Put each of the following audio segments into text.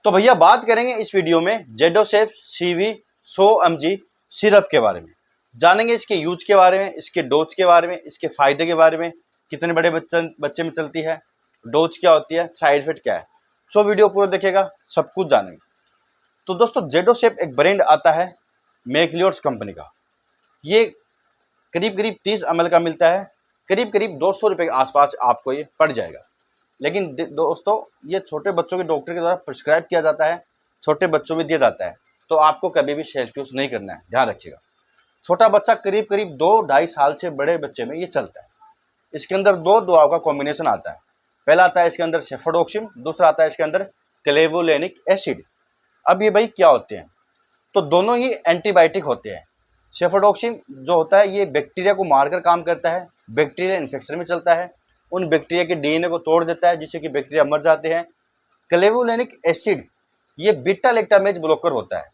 तो भैया बात करेंगे इस वीडियो में जेडोसेफ CV 100 mg सिरप के बारे में। जानेंगे इसके यूज के बारे में, इसके डोज के बारे में, इसके फायदे के बारे में, कितने बड़े बच्चे में चलती है, डोज क्या होती है, साइड इफेक्ट क्या है। सो वीडियो पूरा देखिएगा, सब कुछ जानेंगे। तो दोस्तों जेडोसेफ एक ब्रांड आता है मैक्लियोर्स कंपनी का। ये करीब 30 ml का मिलता है, करीब 200 रुपये के आसपास आपको ये पड़ जाएगा। लेकिन दोस्तों ये छोटे बच्चों के डॉक्टर के द्वारा प्रिस्क्राइब किया जाता है, छोटे बच्चों में दिया जाता है, तो आपको कभी भी सेल्फ यूज़ नहीं करना है, ध्यान रखिएगा। छोटा बच्चा करीब 2-2.5 साल से बड़े बच्चे में ये चलता है। इसके अंदर दो दवाओं का कॉम्बिनेशन आता है। पहला आता है इसके अंदर सेफोडोक्सिम, दूसरा आता है इसके अंदर क्लेवोलेनिक एसिड। अब ये भाई क्या होते हैं? तो दोनों ही एंटीबायोटिक होते हैं। सेफोडोक्सिम जो होता है ये बैक्टीरिया को मारकर काम करता है, बैक्टीरिया इन्फेक्शन में चलता है, उन बैक्टीरिया के DNA को तोड़ देता है जिससे कि बैक्टीरिया मर जाते हैं। क्लेवोलेनिक एसिड ये बीटा लैक्टामेज ब्लॉकर होता है।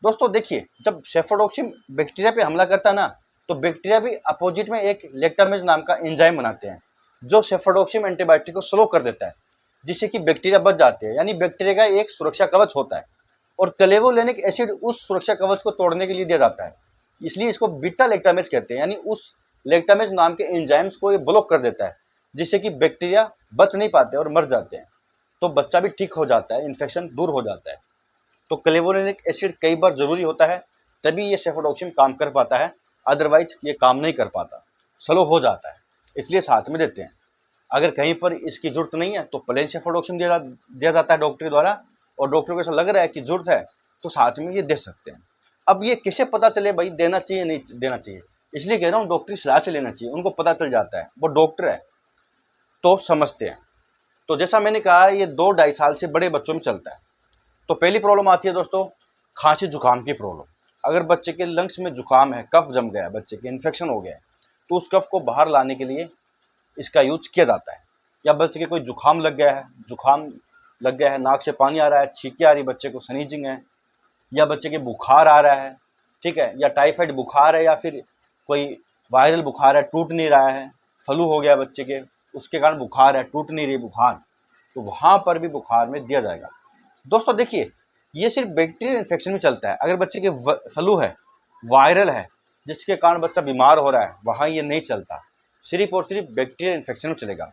दोस्तों देखिए, जब सेफोडोक्सिम बैक्टीरिया पे हमला करता है ना, तो बैक्टीरिया भी अपोजिट में एक लैक्टामेज नाम का एंजाइम बनाते हैं जो सेफोडोक्सिम एंटीबायोटिक को स्लो कर देता है, जिससे कि बैक्टीरिया बच जाते हैं। यानी बैक्टीरिया का एक सुरक्षा कवच होता है और क्लेवोलेनिक एसिड उस सुरक्षा कवच को तोड़ने के लिए दिया जाता है, इसलिए इसको बीटा लैक्टामेज कहते हैं। यानी उस लैक्टामेज नाम के एंजाइम्स को ये ब्लॉक कर देता है, जिससे कि बैक्टीरिया बच नहीं पाते और मर जाते हैं, तो बच्चा भी ठीक हो जाता है, इन्फेक्शन दूर हो जाता है। तो क्लेवोलेनिक एसिड कई बार ज़रूरी होता है, तभी ये सेफोडोक्सिम काम कर पाता है, अदरवाइज ये काम नहीं कर पाता, स्लो हो जाता है, इसलिए साथ में देते हैं। अगर कहीं पर इसकी ज़रूरत नहीं है तो प्लेन सेफोडोक्सिम दिया जाता है डॉक्टर द्वारा, और डॉक्टर को ऐसा लग रहा है कि ज़रूरत है तो साथ में ये दे सकते हैं। अब ये कैसे पता चले भाई देना चाहिए नहीं देना चाहिए? इसलिए कह रहा हूँ डॉक्टरी सलाह से लेना चाहिए, उनको पता चल जाता है, वो डॉक्टर है तो समझते हैं। तो जैसा मैंने कहा ये 2-2.5 साल से बड़े बच्चों में चलता है। तो पहली प्रॉब्लम आती है दोस्तों खांसी जुकाम की प्रॉब्लम। अगर बच्चे के लंग्स में जुकाम है, कफ जम गया है, बच्चे के इन्फेक्शन हो गया है, तो उस कफ को बाहर लाने के लिए इसका यूज किया जाता है। या बच्चे के कोई जुकाम लग गया है, नाक से पानी आ रहा है, छींकें आ रही, बच्चे को स्नीजिंग है, या बच्चे के बुखार आ रहा है, ठीक है, या टाइफाइड बुखार है, या फिर कोई वायरल बुखार है, टूट नहीं रहा है, फ्लू हो गया बच्चे के, उसके कारण बुखार है, टूट नहीं रही बुखार, तो वहाँ पर भी बुखार में दिया जाएगा। दोस्तों देखिए, ये सिर्फ बैक्टीरियल इन्फेक्शन में चलता है। अगर बच्चे के फ्लू है, वायरल है, जिसके कारण बच्चा बीमार हो रहा है, वहाँ ये नहीं चलता, सिर्फ और सिर्फ बैक्टीरियल इन्फेक्शन में चलेगा।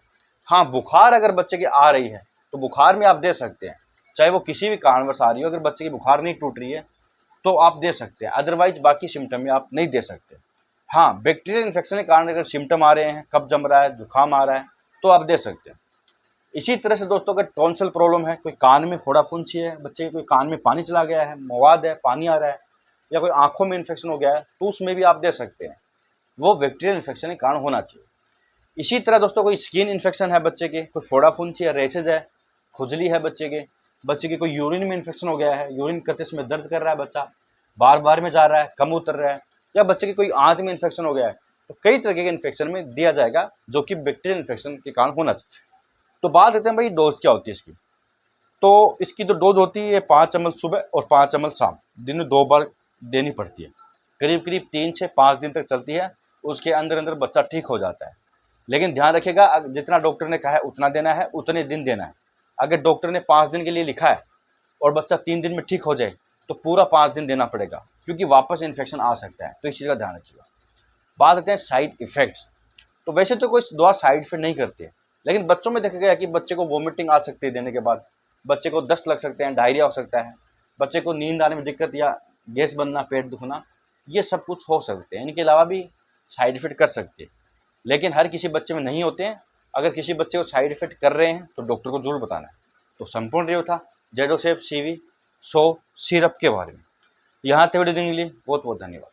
हाँ, बुखार अगर बच्चे की आ रही है तो बुखार में आप दे सकते हैं, चाहे वो किसी भी कारणवश आ रही हो। अगर बच्चे की बुखार नहीं टूट रही है तो आप दे सकते हैं, अदरवाइज बाकी सिम्टम में आप नहीं दे सकते। हाँ, बैक्टीरियल इन्फेक्शन के कारण अगर सिम्टम आ रहे हैं, कफ जम रहा है, जुकाम आ रहा है, तो आप दे सकते हैं। इसी तरह से दोस्तों अगर टॉन्सिल प्रॉब्लम है, कोई कान में फोड़ा फुंसी है, बच्चे के कोई कान में पानी चला गया है, मवाद है, पानी आ रहा है, या कोई आंखों में इन्फेक्शन हो गया है, तो उसमें भी आप दे सकते हैं। वो बैक्टीरियल इन्फेक्शन के कारण होना चाहिए। इसी तरह दोस्तों कोई स्किन इन्फेक्शन है बच्चे के, कोई फोड़ा फुंसी है, रेसेज है, खुजली है बच्चे के कोई यूरिन में इन्फेक्शन हो गया है, यूरिन करते समय दर्द कर रहा है बच्चा, बार बार में जा रहा है, कम उतर रहा है, या बच्चे की कोई आंत में इन्फेक्शन हो गया है, तो कई तरह के इन्फेक्शन में दिया जाएगा जो कि बैक्टीरियल इन्फेक्शन के कारण होना चाहिए। तो बात करते हैं भाई डोज क्या होती है इसकी। तो इसकी जो डोज होती है 5 ml सुबह और 5 ml शाम, दिन में 2 बार देनी पड़ती है। करीब 3 से 5 दिन तक चलती है, उसके अंदर अंदर बच्चा ठीक हो जाता है। लेकिन ध्यान रखिएगा, जितना डॉक्टर ने कहा है उतना देना है, उतने दिन देना है। अगर डॉक्टर ने 5 दिन के लिए लिखा है और बच्चा 3 दिन में ठीक हो जाए तो पूरा 5 दिन देना पड़ेगा, क्योंकि वापस इन्फेक्शन आ सकता है, तो इस चीज़ का ध्यान रखिएगा। बात करते हैं साइड इफ़ेक्ट्स। तो वैसे तो कोई दवा साइड इफेक्ट नहीं करती है, लेकिन बच्चों में देखा गया कि बच्चे को वोमिटिंग आ सकती है देने के बाद, बच्चे को दस्त लग सकते हैं, डायरिया हो सकता है, बच्चे को नींद आने में दिक्कत या गैस बनना, पेट दुखना, ये सब कुछ हो सकते हैं। इनके अलावा भी साइड इफेक्ट कर सकते हैं, लेकिन हर किसी बच्चे में नहीं होते हैं। अगर किसी बच्चे को साइड इफेक्ट कर रहे हैं तो डॉक्टर को जरूर बताना है। तो संपूर्ण रिव्यू था जेडोसेफ CV 100 सिरप के बारे में। यहाँ तक वीडियो देखने के लिए बहुत बहुत धन्यवाद।